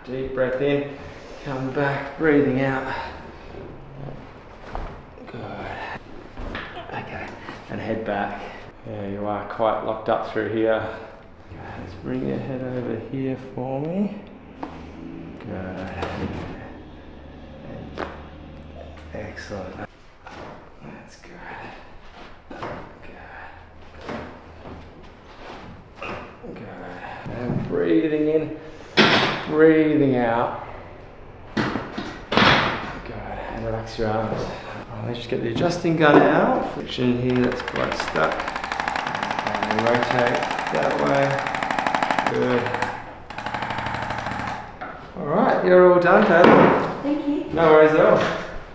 Deep breath in, come back, breathing out. Good. Okay, and head back. There you are, quite locked up through here. Let's bring your head over here for me. Good. Excellent. That's good. Good. And breathing in, breathing out. Good. And relax your arms. Let's just get the adjusting gun out. Friction here, that's quite stuck. And rotate that way. Good. Alright, you're all done, Taylor. Thank you. No worries at all.